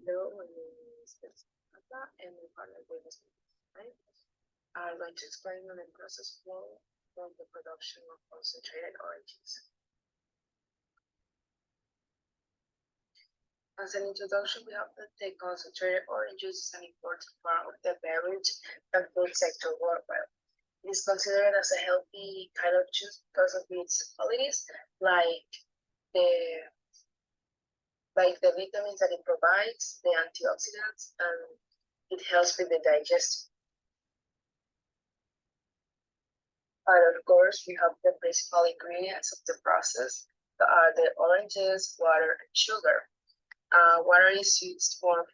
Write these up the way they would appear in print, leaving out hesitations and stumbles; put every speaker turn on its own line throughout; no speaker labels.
Hello, my name is Betsy and my partner is right? I'd like to explain the process flow from the production of concentrated oranges. As an introduction, we have that the concentrated oranges is an important part of the beverage and food sector worldwide. It is considered as a healthy kind of juice because of its qualities, like the the vitamins that it provides, the antioxidants, and it helps with the digestion. And of course, we have the principal ingredients of the process that are the oranges, water, and sugar. Water is used for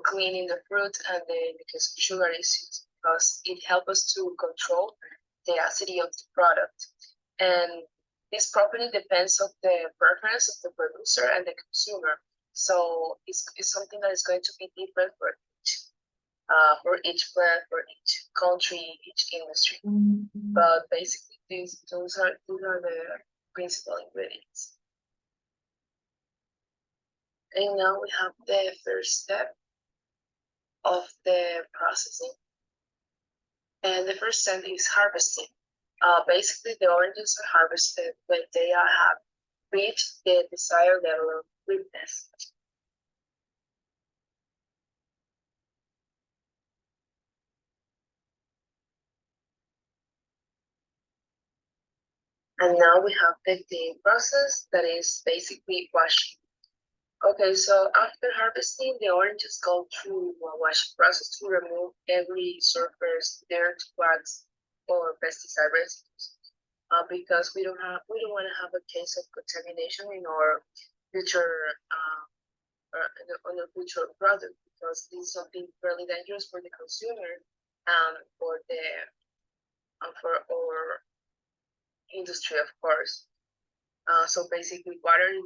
cleaning the fruit, and then because sugar is used because it helps us to control the acidity of the product. And this property depends on the preference of the producer and the consumer. So it's something that is going to be different for each plant, for each country, each industry. But basically, these are the principal ingredients. And now we have the first step of the processing. And the first step is harvesting. Basically, the oranges are harvested when they have reached the desired level of ripeness. And now we have the cleaning process that is basically washing. Okay, so after harvesting, the oranges go through a washing process to remove every surface dirt, wax, or pesticide residues. Because we don't want to have a case of contamination in our future on our future product, because this is something really dangerous for the consumer and for our industry, of course. So basically, water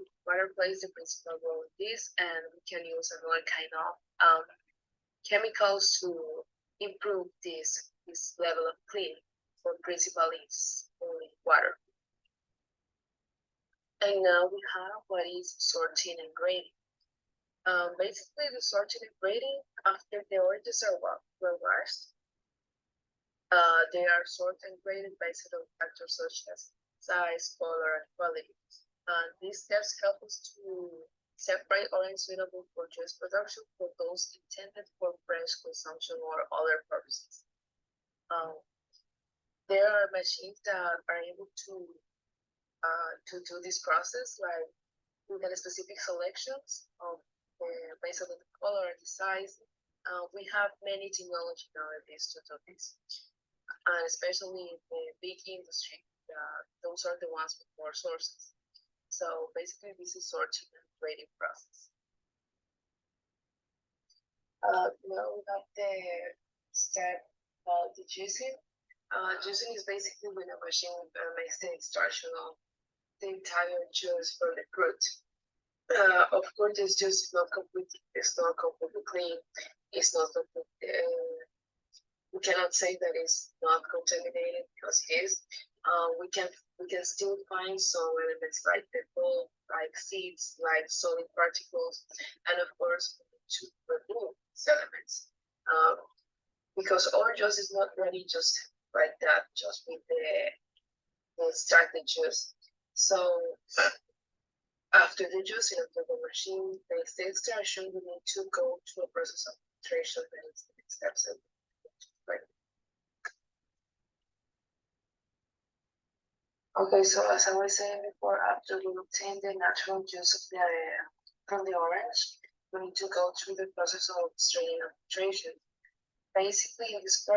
plays the principal role in this, and we can use another kind of chemicals to improve this level of cleaning. So principally, is only water. And now we have what is sorting and grading. Basically, the sorting and grading after the oranges are washed, they are sorted and graded based on factors such as size, color, and quality. These steps help us to separate orange suitable for juice production from those intended for fresh consumption or other purposes. There are machines that are able to do this process, like we get specific selections of based on the color and the size. We have many technology nowadays to do this, and especially in the big industry, those are the ones with more sources. So basically, this is sorting and grading process. Now we have the step called the juicing. Juicing is basically when a machine makes the extraction of the entire juice from the fruit. Of course, this juice is not completely clean. It's not completely. We cannot say that it's not contaminated because it is. We can still find some elements like the pulp, like seeds, like solid particles, and of course to remove these elements. Because our juice is not ready just like that, just with the extracted juice. So after the juicing, after the machine makes the extraction, we need to go to a process of filtration that is the next steps. Okay, so as I was saying before, after we obtain the natural juice of from the orange, we need to go through the process of straining and filtration. Basically, in this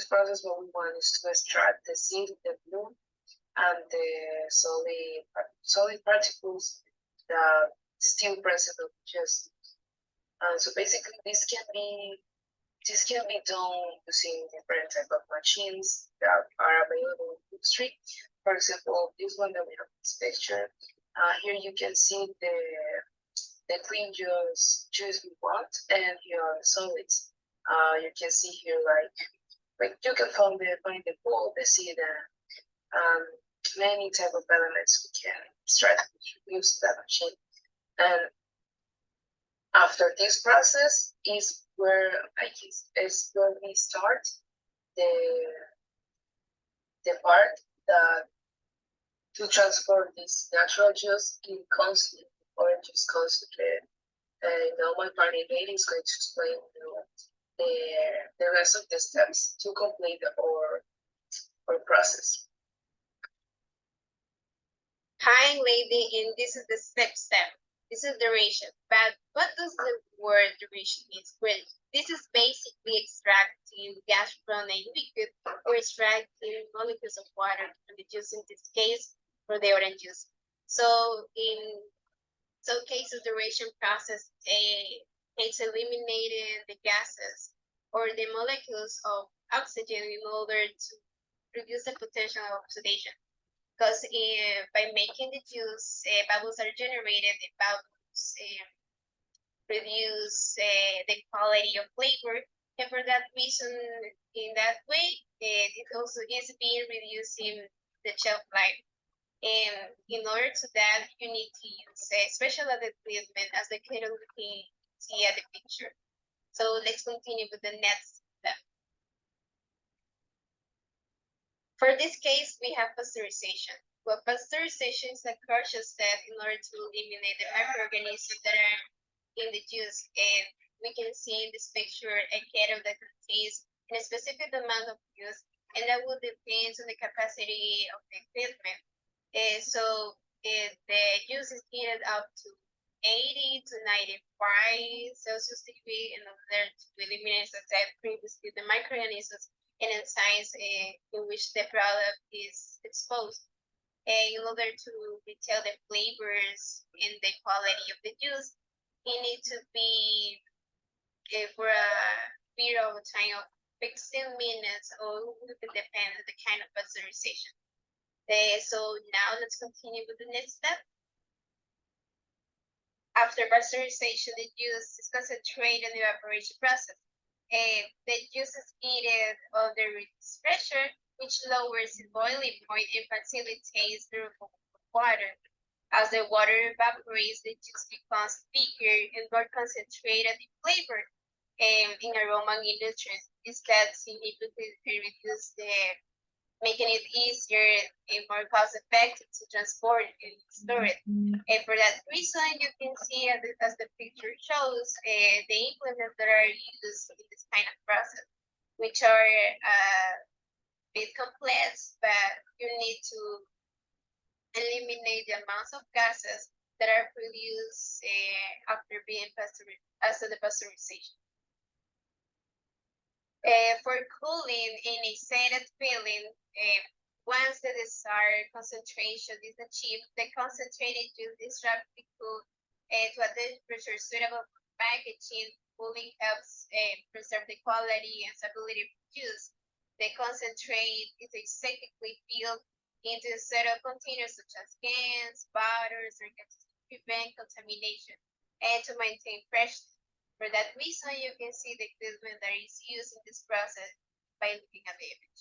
process, what we want is to extract the seed, the bloom, and the solid particles that still present in the juice. So basically, this can be done using different type of machines that are available in the industry. For example, this one that we have this picture. Here you can see the clean juice we want, and here are the solids. You can see here like you can find the pulp, the seed, and many type of elements we can extract use that machine. And After this process is where we start the part that to transform this natural juice in concentrate or juice concentrate. Now my partner Lady is going to explain the rest of the steps to complete our process.
Hi, lady, and this is the step. This is duration. But what does the word duration mean? Well, this is basically extracting gas from a liquid or extracting molecules of water from the juice, in this case, for the orange juice. So in some cases, duration process it's eliminating the gases or the molecules of oxygen in order to reduce the potential of oxidation. Because by making the juice, bubbles are generated. The bubbles reduce the quality of flavor, and for that reason, in that way, it also is being reducing the shelf life. And in order to that, you need to use a special equipment, as the kid can see at the picture. So let's continue with the next step. For this case, we have pasteurization. Well, pasteurization is a crucial step in order to eliminate the microorganisms that are in the juice. And we can see in this picture a kettle that contains a specific amount of juice, and that will depend on the capacity of the equipment. The juice is heated up to 80 to 95 Celsius degree in order to eliminate, as I said previously, the microorganisms and enzymes in which the product is exposed. In order to detail the flavors and the quality of the juice, it needs to be for a period of time of 16 minutes, or it will depend on the kind of pasteurization. So now let's continue with the next step. After pasteurization, the juice is concentrated in the evaporation process. The juice is heated under reduced pressure, which lowers the boiling point and facilitates the removal of water. As the water evaporates, the juice becomes thicker and more concentrated in flavor and in aroma and nutrients. That significantly reduces making it easier and more cost-effective to transport and store it. And for that reason, you can see, as the picture shows, the implements that are used in this kind of process, which are a bit complex, but you need to eliminate the amounts of gases that are produced after the pasteurization. For cooling in a sated filling, once the desired concentration is achieved, the concentrated juice is rapidly cooled to a temperature suitable for packaging. Cooling helps preserve the quality and stability of the juice. The concentrate is aseptically filled into settled containers such as cans, bottles, or to prevent contamination and to maintain freshness. For that reason, you can see the equipment that is used in this process by looking at the image.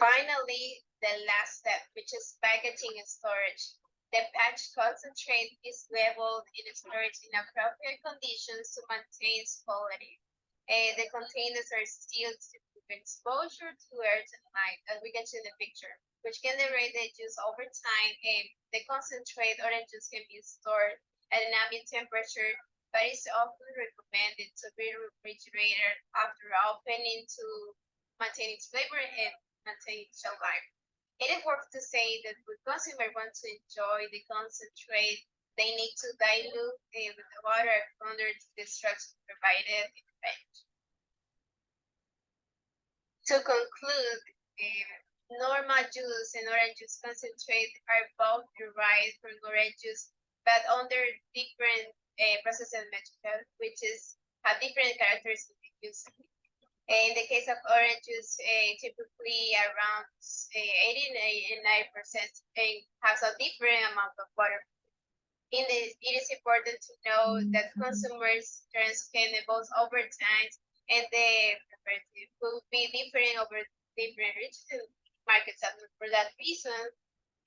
Finally, the last step, which is packaging and storage. The batch concentrate is leveled and stored in appropriate conditions to maintain quality. The containers are sealed to prevent exposure to air and light, as we can see in the picture, which can degrade the juice over time. And the concentrate orange juice can be stored at an ambient temperature, but it's often recommended to be refrigerated after opening to maintain its flavor and maintain its shelf life. It is worth to say that when consumers want to enjoy the concentrate, they need to dilute it with the water under the instructions provided in the page. To conclude, normal juice and orange juice concentrate are both derived from orange juice, but under different processing methods, which have different characteristics of use. In the case of orange juice, typically around 89% has a different amount of water. It is important to know that consumers' trends can evolve over time, and the preference will be different over different regions and markets. And for that reason,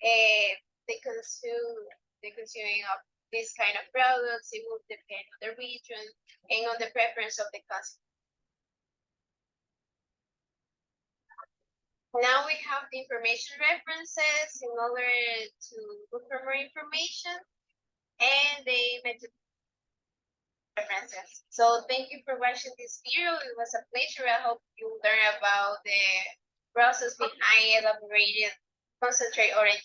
the consuming of this kind of products. It will depend on the region and on the preference of the customer. Now we have the information references in order to look for more information and the method references. So thank you for watching this video. It was a pleasure. I hope you learn about the process behind elaborated concentrate orange